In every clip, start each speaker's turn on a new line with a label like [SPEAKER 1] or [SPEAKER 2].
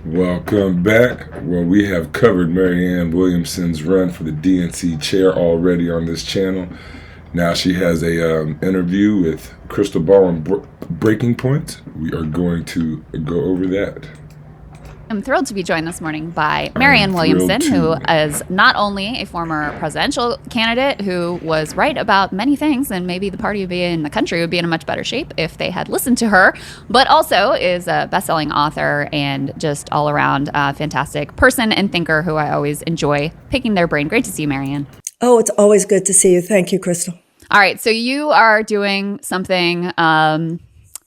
[SPEAKER 1] Welcome back. Well, we have covered Marianne Williamson's run for the DNC chair already on this channel. Now she has a interview with Krystal on Breaking Point. We are going to go over that.
[SPEAKER 2] I'm thrilled to be joined this morning by Marianne Williamson, who is not only a former presidential candidate who was right about many things, and maybe the party would be in the country would be in a much better shape if they had listened to her, but also is a best-selling author and just all-around fantastic person and thinker who I always enjoy picking their brain. Great to see you, Marianne.
[SPEAKER 3] Oh, it's always good to see you. Thank you, Krystal.
[SPEAKER 2] All right, so you are doing something...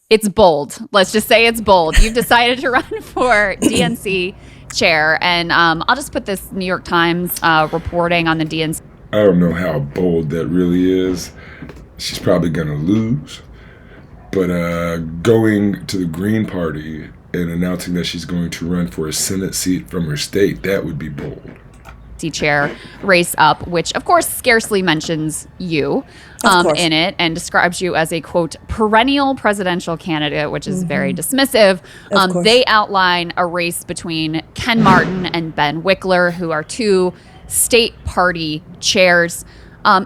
[SPEAKER 2] it's bold. Let's just say it's bold. You've decided to run for DNC chair. And I'll just put this New York Times reporting on the DNC.
[SPEAKER 1] I don't know how bold that really is. She's probably going to lose. But going to the Green Party and announcing that she's going to run for a Senate seat from her state, that would be bold.
[SPEAKER 2] Chair race up, which of course scarcely mentions you in it and describes you as a, quote, perennial presidential candidate, which is very dismissive. They outline a race between Ken Martin and Ben Wickler, who are two state party chairs.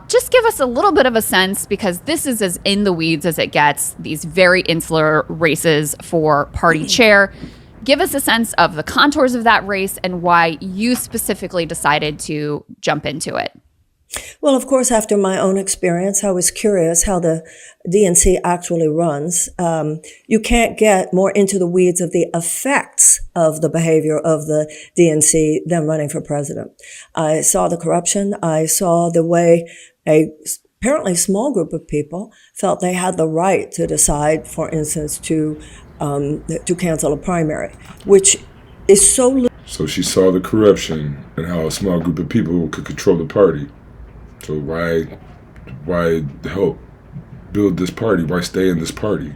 [SPEAKER 2] Just give us a little bit of a sense, because this is as in the weeds as it gets, these very insular races for party chair. Give us a sense of the contours of that race and why you specifically decided to jump into it.
[SPEAKER 3] Well, of course, after my own experience, I was curious how the DNC actually runs. You can't get more into the weeds of the effects of the behavior of the DNC than running for president. I saw the corruption. I saw the way a apparently small group of people felt they had the right to decide, for instance, to cancel a primary, which is so...
[SPEAKER 1] So she saw the corruption and how a small group of people could control the party. So why help build this party? Why stay in this party?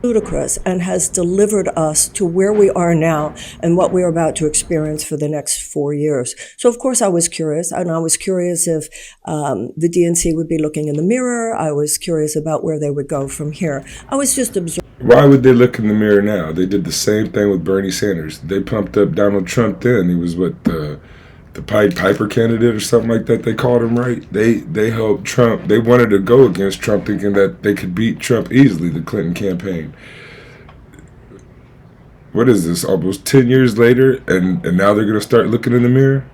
[SPEAKER 3] Ludicrous, and has delivered us to where we are now and what we are about to experience for the next 4 years. So, of course, I was curious, and I was curious if the DNC would be looking in the mirror. I was curious about where they would go from here. I was just observing.
[SPEAKER 1] Why would they look in the mirror now? They did the same thing with Bernie Sanders. They pumped up Donald Trump then. He was the Pied Piper candidate or something like that. They called him, right? They helped Trump. They wanted to go against Trump thinking that they could beat Trump easily, the Clinton campaign. What is this, almost 10 years later, and now they're going to start looking in the mirror?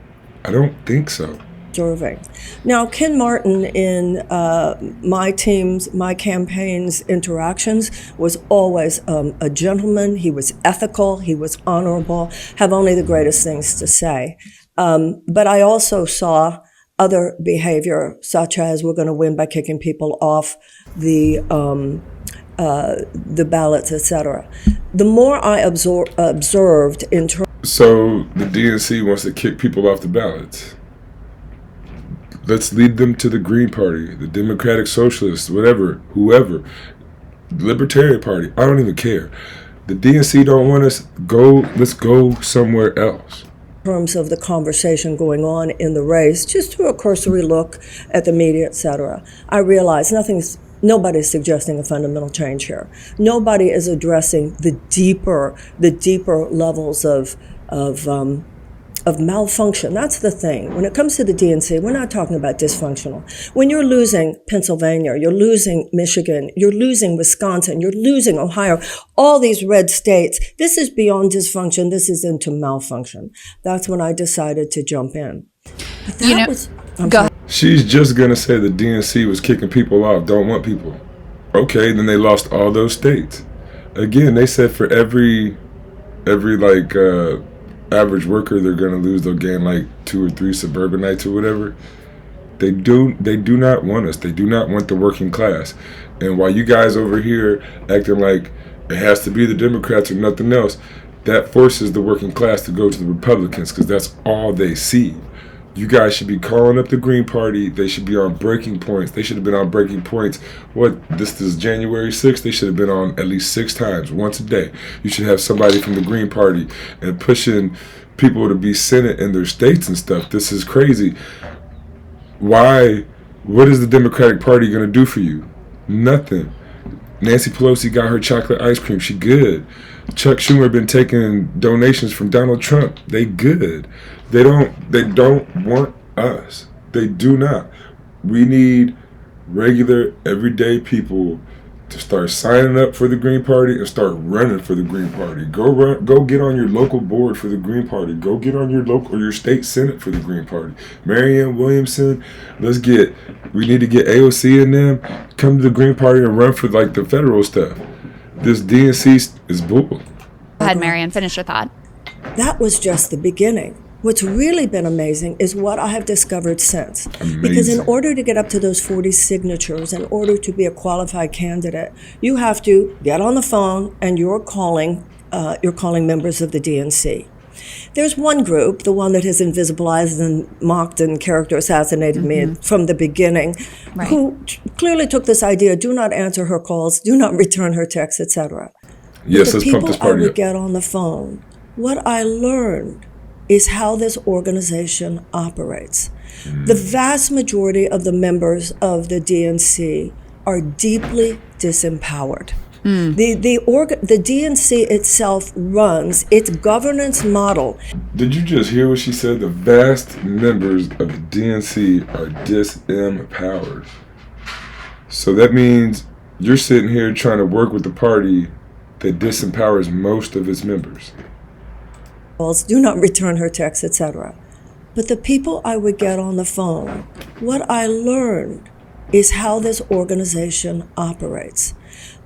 [SPEAKER 1] I don't think so.
[SPEAKER 3] Observing. Now, Ken Martin in my campaign's interactions was always a gentleman. He was ethical. He was honorable. Have only the greatest things to say. But I also saw other behavior, such as we're going to win by kicking people off the ballots, etc. The more I observed in terms...
[SPEAKER 1] So the DNC wants to kick people off the ballots. Let's lead them to the Green Party, the Democratic Socialists, whatever, whoever, the Libertarian Party. I don't even care. The DNC don't want us. Let's go somewhere else.
[SPEAKER 3] In terms of the conversation going on in the race, just through a cursory look at the media, etc., I realized nobody's suggesting a fundamental change here. Nobody is addressing the deeper levels of malfunction. That's the thing. When it comes to the DNC, we're not talking about dysfunctional. When you're losing Pennsylvania, you're losing Michigan, you're losing Wisconsin, you're losing Ohio, all these red states, this is beyond dysfunction. This is into malfunction. That's when I decided to jump in. But that
[SPEAKER 2] go ahead.
[SPEAKER 1] She's just going to say the DNC was kicking people off, don't want people. Okay, then they lost all those states. Again, they said for every average worker they'll gain like 2 or 3 suburbanites or whatever. They do not want us. They do not want the working class. And while you guys over here acting like it has to be the Democrats or nothing else, that forces the working class to go to the Republicans because that's all they see. You guys should be calling up the Green Party. They should be on breaking points. They should have been on breaking points. This is January 6th. They should have been on at least 6 times, once a day. You should have somebody from the Green Party and pushing people to be Senate in their states and stuff. This is crazy. Why? What is the Democratic Party going to do for you? Nothing. Nancy Pelosi got her chocolate ice cream. She good. Chuck Schumer been taking donations from Donald Trump. They good. They don't want us. They do not. We need regular, everyday people to start signing up for the Green Party and start running for the Green Party. Go get on your local board for the Green Party. Go get on your local or your state senate for the Green Party. Marianne, Williamson, we need to get AOC in them. Come to the Green Party and run for like the federal stuff. This DNC is bull.
[SPEAKER 2] Go ahead, Marianne, finish your thought.
[SPEAKER 3] That was just the beginning. What's really been amazing is what I have discovered since.
[SPEAKER 1] Amazing.
[SPEAKER 3] Because in order to get up to those 40 signatures, in order to be a qualified candidate, you have to get on the phone and you're calling members of the DNC. There's one group, the one that has invisibilized and mocked and character assassinated me from the beginning,
[SPEAKER 2] right,
[SPEAKER 3] who clearly took this idea, do not answer her calls, do not return her texts, etc.
[SPEAKER 1] Yes, let's pump this party up.
[SPEAKER 3] The people I would get on the phone, what I learned is how this organization operates. The vast majority of the members of the DNC are deeply disempowered. The DNC itself runs its governance model.
[SPEAKER 1] Did you just hear what she said? The vast members of the DNC are disempowered. So that means you're sitting here trying to work with the party that disempowers most of its members.
[SPEAKER 3] Do not return her texts, etc. But the people I would get on the phone, what I learned is how this organization operates.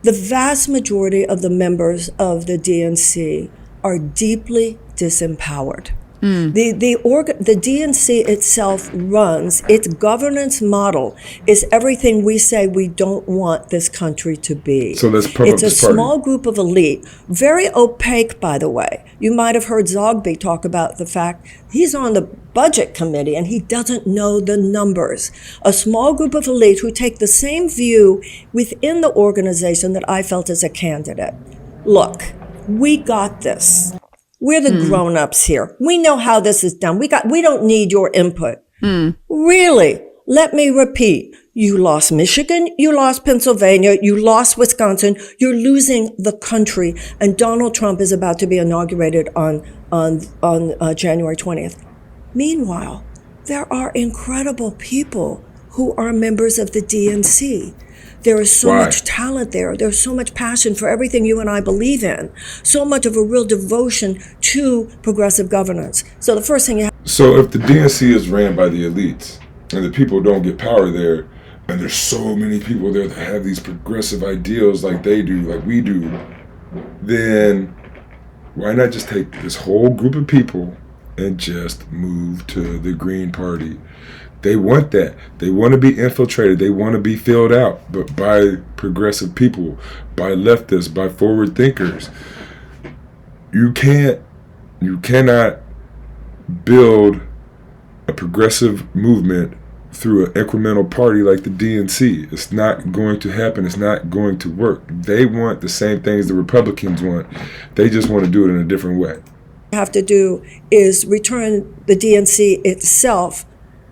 [SPEAKER 3] The vast majority of the members of the DNC are deeply disempowered. The DNC itself runs, its governance model is everything we say we don't want this country to be.
[SPEAKER 1] So let's pump up this party.
[SPEAKER 3] It's a small group of elite, very opaque, by the way. You might have heard Zogby talk about the fact he's on the budget committee and he doesn't know the numbers. A small group of elite who take the same view within the organization that I felt as a candidate. Look, we got this. We're the grown-ups here. We know how this is done. We don't need your input. Really? Let me repeat. You lost Michigan, you lost Pennsylvania, you lost Wisconsin. You're losing the country. And Donald Trump is about to be inaugurated on January 20th. Meanwhile, there are incredible people who are members of the DNC. There is so much talent there. There's so much passion for everything you and I believe in. So much of a real devotion to progressive governance. So the first thing you have...
[SPEAKER 1] So if the DNC is ran by the elites and the people don't get power there, and there's so many people there that have these progressive ideals like they do, like we do, then why not just take this whole group of people and just move to the Green Party? They want that. They want to be infiltrated. They want to be filled out, but by progressive people, by leftists, by forward thinkers. You cannot build a progressive movement through an incremental party like the DNC. It's not going to happen. It's not going to work. They want the same things the Republicans want. They just want to do it in a different way.
[SPEAKER 3] Have to do is return the DNC itself,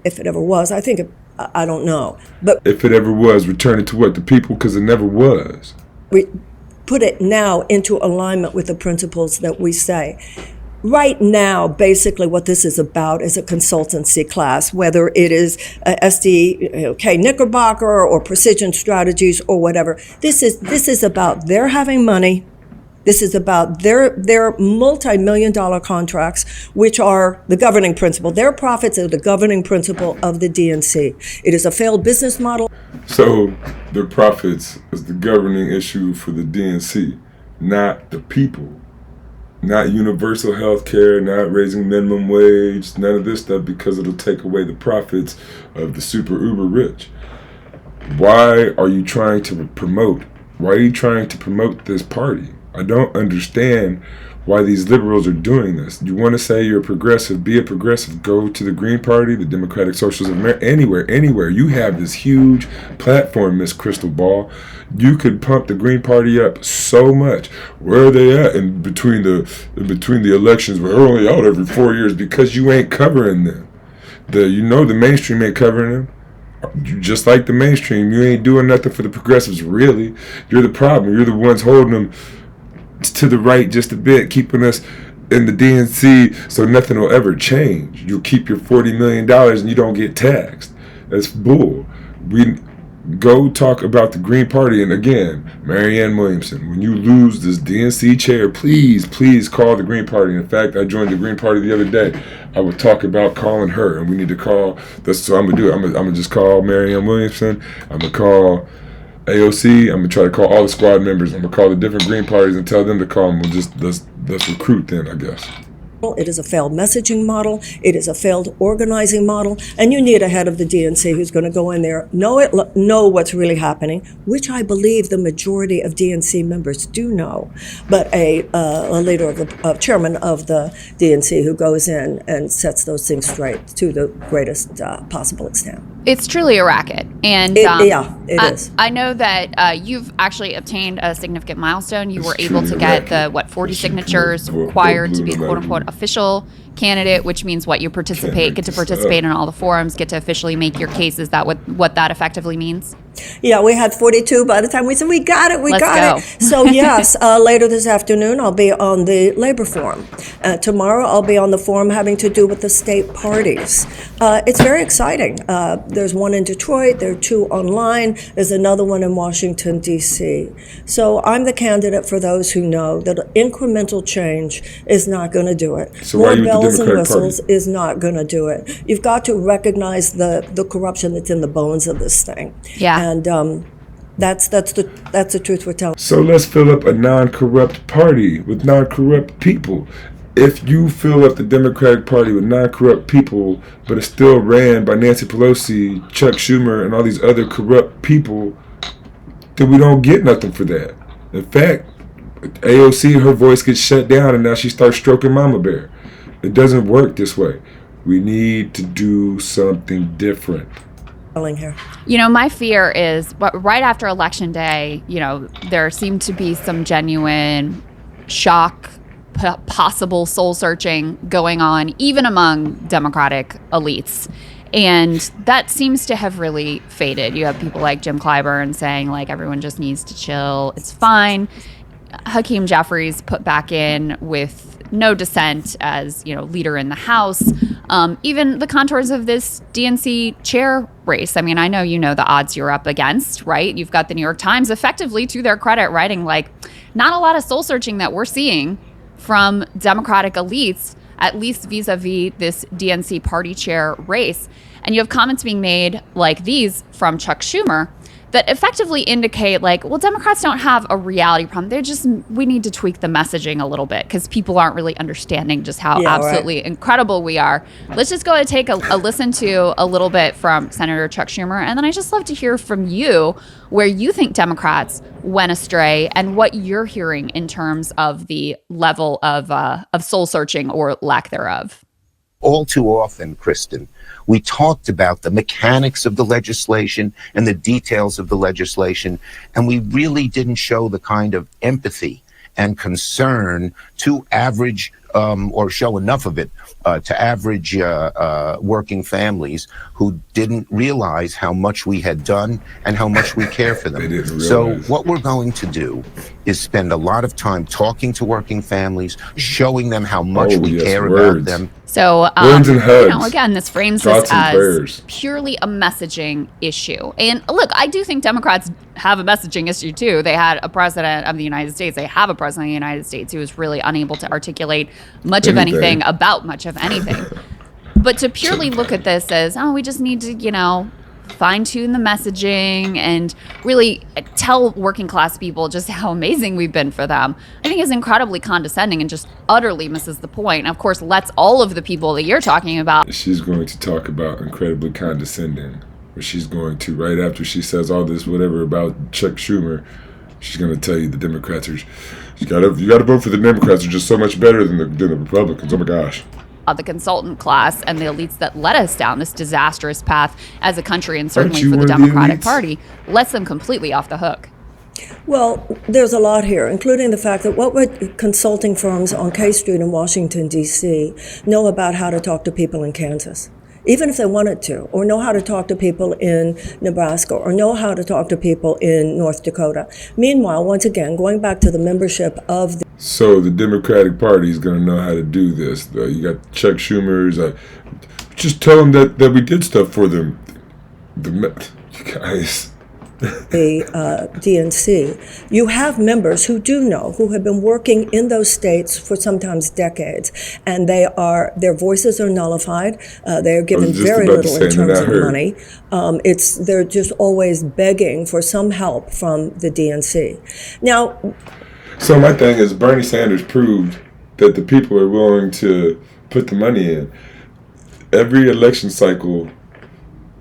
[SPEAKER 3] if it ever was. I don't know. But
[SPEAKER 1] if it ever was, return it to what? The people? Because it never was.
[SPEAKER 3] We put it now into alignment with the principles that we say. Right now, basically what this is about is a consultancy class, whether it is SDK Knickerbocker or Precision Strategies or whatever. This is about their having money. This is about their multi-million-dollar contracts, which are the governing principle. Their profits are the governing principle of the DNC. It is a failed business model.
[SPEAKER 1] So their profits is the governing issue for the DNC, not the people. Not universal health care, not raising minimum wage, none of this stuff, because it'll take away the profits of the super uber rich. Why are you trying to promote? Why are you trying to promote this party? I don't understand why these liberals are doing this. You want to say you're a progressive, be a progressive, go to the Green Party, the Democratic Socialists of America, anywhere. You have this huge platform, Miss Crystal Ball. You could pump the Green Party up so much. Where are they at in between the elections? We're only out every 4 years because you ain't covering them. The mainstream ain't covering them. just like the mainstream, you ain't doing nothing for the progressives, really. You're the problem. You're the ones holding them to the right just a bit, keeping us in the DNC so nothing will ever change. You'll keep your $40 million and you don't get taxed. That's bull. We go talk about the Green Party. And again, Marianne Williamson, when you lose this DNC chair, please call the Green Party. In fact, I joined the Green Party the other day. I would talk about calling her, and we need to call. So I'm gonna do it. I'm gonna just call Marianne Williamson. I'm gonna call AOC. I'm gonna try to call all the squad members. I'm gonna call the different Green Parties and tell them to call them. We'll just let's recruit then, I guess.
[SPEAKER 3] It is a failed messaging model. It is a failed organizing model. And you need a head of the DNC who's going to go in there, know what's really happening, which I believe the majority of DNC members do know. But a leader of chairman of the DNC who goes in and sets those things straight to the greatest possible extent.
[SPEAKER 2] It's truly a racket. And
[SPEAKER 3] it is.
[SPEAKER 2] I know that you've actually obtained a significant milestone. You were able to get the 40 signatures required to be a quote unquote official candidate, which means get to participate in all the forums, get to officially make your case. Is that what that effectively means?
[SPEAKER 3] Yeah, we had 42 by the time we said, we got it.
[SPEAKER 2] Let's
[SPEAKER 3] go. So yes, later this afternoon, I'll be on the labor forum. Tomorrow, I'll be on the forum having to do with the state parties. It's very exciting. There's one in Detroit. There are two online. There's another one in Washington, D.C. So I'm the candidate for those who know that incremental change is not going to do it.
[SPEAKER 1] So more bells and whistles
[SPEAKER 3] is not going to do it. You've got to recognize the corruption that's in the bones of this thing.
[SPEAKER 2] Yeah.
[SPEAKER 3] And that's the truth we're telling.
[SPEAKER 1] So let's fill up a non-corrupt party with non-corrupt people. If you fill up the Democratic Party with non-corrupt people, but it's still ran by Nancy Pelosi, Chuck Schumer, and all these other corrupt people, then we don't get nothing for that. In fact, AOC, her voice gets shut down, and now she starts stroking Mama Bear. It doesn't work this way. We need to do something different.
[SPEAKER 3] Here.
[SPEAKER 2] My fear is, right after Election Day, there seemed to be some genuine shock, possible soul searching going on, even among Democratic elites. And that seems to have really faded. You have people like Jim Clyburn saying, everyone just needs to chill. It's fine. Hakeem Jeffries put back in with no dissent as leader in the House. Even the contours of this DNC chair race. I mean, I know the odds you're up against, right? You've got the New York Times effectively, to their credit, writing not a lot of soul searching that we're seeing from Democratic elites, at least vis-a-vis this DNC party chair race. And you have comments being made like these from Chuck Schumer that effectively indicate Democrats don't have a reality problem. We need to tweak the messaging a little bit because people aren't really understanding just how absolutely incredible we are. Let's just go ahead and take a listen to a little bit from Senator Chuck Schumer. And then I just love to hear from you where you think Democrats went astray and what you're hearing in terms of the level of soul searching or lack thereof.
[SPEAKER 4] All too often, Kristen, we talked about the mechanics of the legislation and the details of the legislation, and we really didn't show the kind of empathy and concern to average, or show enough of it to average working families who didn't realize how much we had done and how much we care for them. So what we're going to do is spend a lot of time talking to working families, showing them how much we care about them.
[SPEAKER 2] So,
[SPEAKER 1] words and hugs.
[SPEAKER 2] Again, this frames this as purely a messaging issue. And look, I do think Democrats have a messaging issue too. They had a president of the United States. They have a president of the United States who was really unable to articulate much of anything about much of anything. But to purely look at this as, we just need to, fine-tune the messaging and really tell working class people just how amazing we've been for them, I think is incredibly condescending and just utterly misses the point. And of course, lets all of the people that you're talking about. She's going to talk about incredibly condescending, where she's going to, right after she says all this whatever about Chuck Schumer, she's going to tell you the Democrats are, you got to vote for the Democrats are just so much better than the Republicans. Oh my gosh. The consultant class and the elites that led us down this disastrous path as a country, and certainly for the Democratic Party, lets them completely off the hook.
[SPEAKER 3] Well, there's a lot here, including the fact that what would consulting firms on K Street in Washington, D.C. know about how to talk to people in Kansas? even if they wanted to, or know how to talk to people in Nebraska, or know how to talk to people in North Dakota. Meanwhile, once again, going back to the membership of the
[SPEAKER 1] So the Democratic Party is going to know how to do this. You got Chuck Schumer's. Just tell them that we did stuff for them. You guys.
[SPEAKER 3] the DNC, you have members who do know, who have been working in those states for sometimes decades, and their voices are nullified. They are given very little in terms of money. They're just always begging for some help from the DNC. Now,
[SPEAKER 1] so my thing is, Bernie Sanders proved that the people are willing to put the money in. Every election cycle,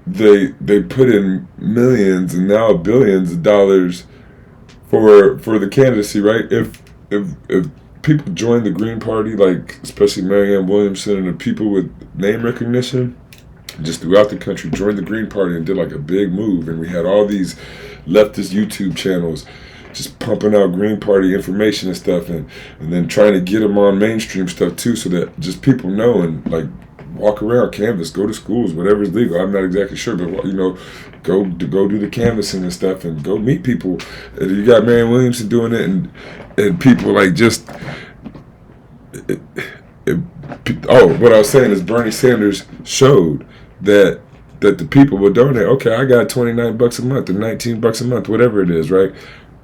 [SPEAKER 1] they put in millions and now billions of dollars for the candidacy, right? If people join the Green Party, like especially Marianne Williamson and the people with name recognition, just throughout the country, joined the Green Party and did like a big move, and we had all these leftist YouTube channels just pumping out Green Party information and stuff, and then trying to get them on mainstream stuff too, so that just people know and like walk around, canvas, go to schools, whatever is legal. I'm not exactly sure, but go do the canvassing and stuff, and go meet people. And you got Marianne Williamson doing it, and people like just. What I was saying is Bernie Sanders showed that the people will donate. Okay, I got $29 a month or $19 a month, whatever it is, right?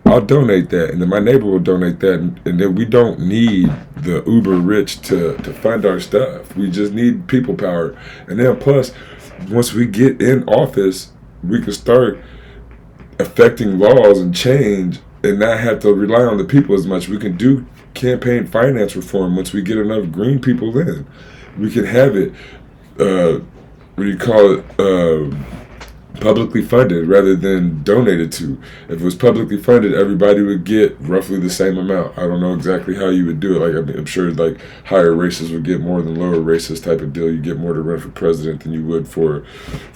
[SPEAKER 1] I'll donate that, and then my neighbor will donate that, and then we don't need the uber rich to fund our stuff. We just need people power. And then plus, once we get in office, we can start affecting laws and change and not have to rely on the people as much. We can do campaign finance reform once we get enough green people in. We can have it, publicly funded rather than donated to. If it was publicly funded, everybody would get roughly the same amount. I don't know exactly how you would do it. Like, I'm sure like higher races would get more than lower races type of deal. You get more to run for president than you would for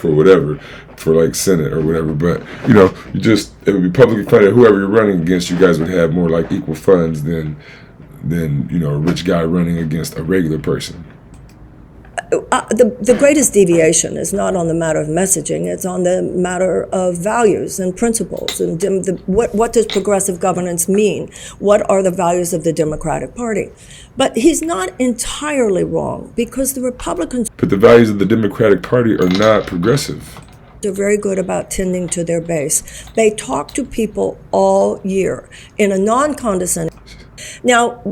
[SPEAKER 1] whatever, for like Senate or whatever. But it would be publicly funded. Whoever you're running against, you guys would have more like equal funds than a rich guy running against a regular person.
[SPEAKER 3] The greatest deviation is not on the matter of messaging, it's on the matter of values and principles. And what does progressive governance mean? What are the values of the Democratic Party? But he's not entirely wrong, because the Republicans...
[SPEAKER 1] But the values of the Democratic Party are not progressive.
[SPEAKER 3] They're very good about tending to their base. They talk to people all year in a non-condescending... Now,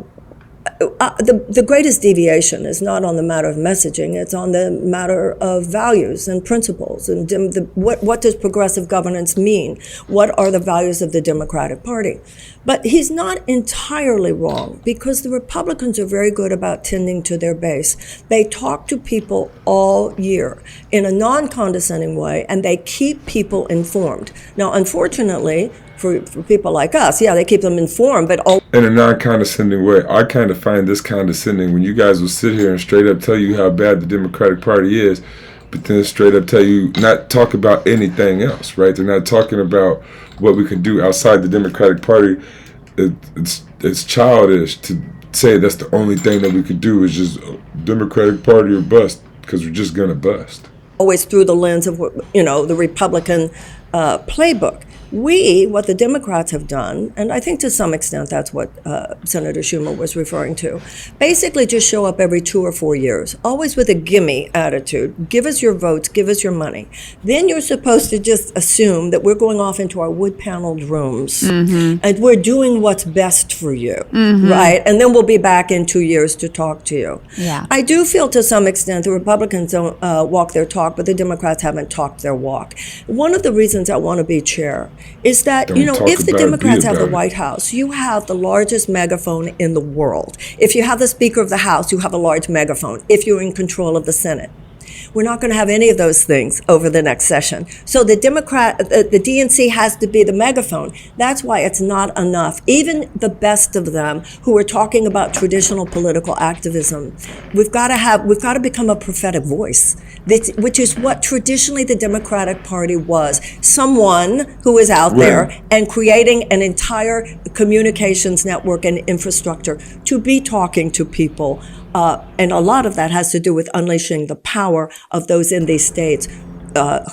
[SPEAKER 3] the greatest deviation is not on the matter of messaging, it's on the matter of values and principles. And what does progressive governance mean? What are the values of the Democratic Party? But he's not entirely wrong, because the Republicans are very good about tending to their base. They talk to people all year in a non-condescending way, and they keep people informed. Now, unfortunately, for people like us, they keep them informed, but
[SPEAKER 1] in a non-condescending way. I kind of find this condescending when you guys will sit here and straight up tell you how bad the Democratic Party is, but then straight up tell you not talk about anything else, right? They're not talking about what we can do outside the Democratic Party. It's childish to say that's the only thing that we could do is just Democratic Party or bust, because we're just gonna bust.
[SPEAKER 3] Always through the lens of the Republican playbook. What the Democrats have done, and I think to some extent that's what Senator Schumer was referring to, basically just show up every 2 or 4 years, always with a gimme attitude. Give us your votes, give us your money. Then you're supposed to just assume that we're going off into our wood-paneled rooms and we're doing what's best for you, right? And then we'll be back in 2 years to talk to you.
[SPEAKER 2] Yeah.
[SPEAKER 3] I do feel to some extent the Republicans don't walk their talk, but the Democrats haven't talked their walk. One of the reasons I want to be chair is that, if the Democrats have the White House, you have the largest megaphone in the world. If you have the Speaker of the House, you have a large megaphone. If you're in control of the Senate. We're not going to have any of those things over the next session. So the DNC has to be the megaphone. That's why it's not enough. Even the best of them who are talking about traditional political activism, we've got to become a prophetic voice, which is what traditionally the Democratic Party was. Someone who is out there and creating an entire communications network and infrastructure to be talking to people And a lot of that has to do with unleashing the power of those in these states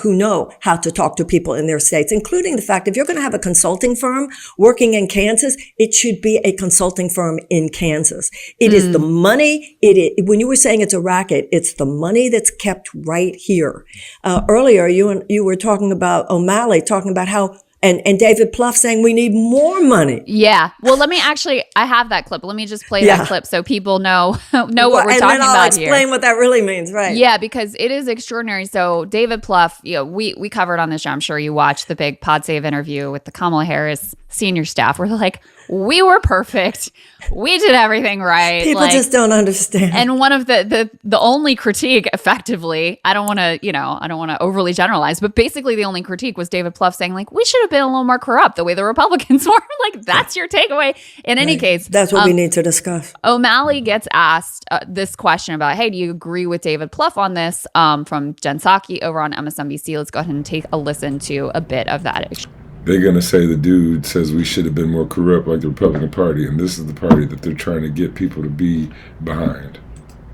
[SPEAKER 3] who know how to talk to people in their states, including the fact if you're going to have a consulting firm working in Kansas, it should be a consulting firm in Kansas. It is the money. When you were saying it's a racket, it's the money that's kept right here. Earlier, you were talking about O'Malley, talking about how and David Plouffe saying we need more money.
[SPEAKER 2] Yeah. Well, I have that clip. Let me just play that clip so people know what we're talking about here.
[SPEAKER 3] And then I'll explain what that really means, right?
[SPEAKER 2] Yeah, because it is extraordinary. So David Plouffe, we covered on this show, I'm sure you watched the big Pod Save interview with the Kamala Harris senior staff where they're like, we were perfect. We did everything right.
[SPEAKER 3] People just don't understand.
[SPEAKER 2] And one of the only critique, effectively, I don't want to overly generalize, but basically the only critique was David Plouffe saying like, we should have been a little more corrupt the way the Republicans were. Like, that's your takeaway. In any case,
[SPEAKER 3] that's what we need to discuss.
[SPEAKER 2] O'Malley gets asked this question about, hey, do you agree with David Plouffe on this from Jen Psaki over on MSNBC? Let's go ahead and take a listen to a bit of that.
[SPEAKER 1] They're going to say the dude says we should have been more corrupt like the Republican Party, and this is the party that they're trying to get people to be behind.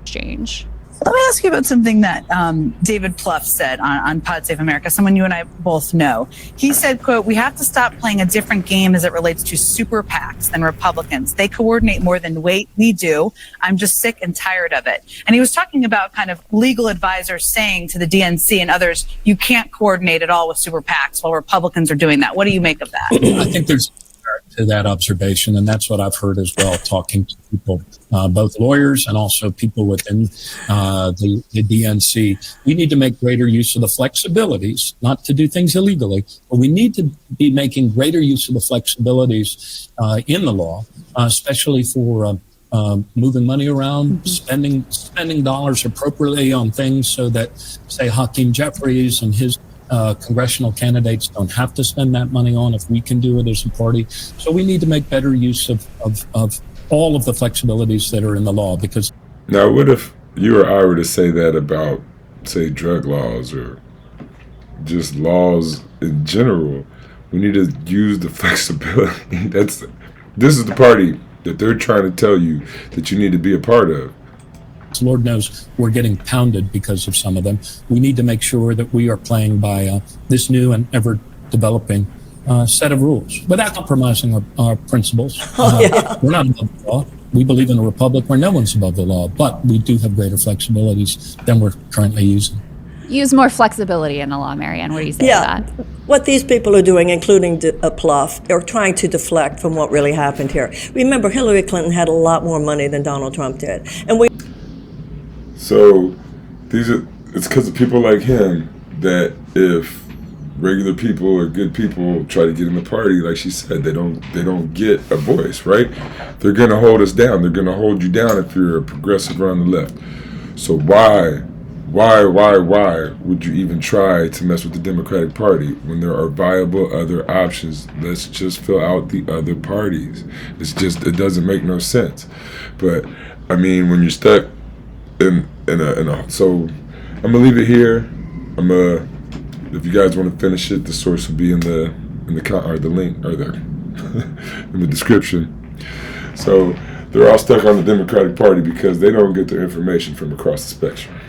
[SPEAKER 2] Exchange.
[SPEAKER 5] Let me ask you about something that David Plouffe said on Pod Save America, someone you and I both know. He said, quote, we have to stop playing a different game as it relates to super PACs than Republicans. They coordinate more than we do. I'm just sick and tired of it. And he was talking about kind of legal advisors saying to the DNC and others, you can't coordinate at all with super PACs while Republicans are doing that. What do you make of that?
[SPEAKER 6] I think there's to that observation, and that's what I've heard as well, talking to people, both lawyers and also people within the DNC. We need to make greater use of the flexibilities, not to do things illegally, but we need to be making greater use of the flexibilities in the law, especially for moving money around, spending dollars appropriately on things so that, say, Hakeem Jeffries and his congressional candidates don't have to spend that money on if we can do it as a party. So we need to make better use of all of the flexibilities that are in the law. Because
[SPEAKER 1] now, what if you or I were to say that about, say, drug laws or just laws in general? We need to use the flexibility. This is the party that they're trying to tell you that you need to be a part of.
[SPEAKER 6] Lord knows we're getting pounded because of some of them. We need to make sure that we are playing by this new and ever developing set of rules without compromising our principles. We're not above the law. We believe in a republic where no one's above the law, but we do have greater flexibilities than we're currently using.
[SPEAKER 2] Use more flexibility in the law, Marianne. What do you say to that?
[SPEAKER 3] What these people are doing, including Plouffe, are trying to deflect from what really happened here. Remember, Hillary Clinton had a lot more money than Donald Trump did.
[SPEAKER 1] So it's because of people like him that if regular people or good people try to get in the party, like she said, they don't get a voice, right? They're gonna hold us down. They're gonna hold you down if you're a progressive or on the left. So why would you even try to mess with the Democratic Party when there are viable other options? Let's just fill out the other parties. It doesn't make no sense. But I mean, when you're stuck so I'm gonna leave it here. If you guys want to finish it, the source will be in the link or in the description. So they're all stuck on the Democratic Party because they don't get their information from across the spectrum.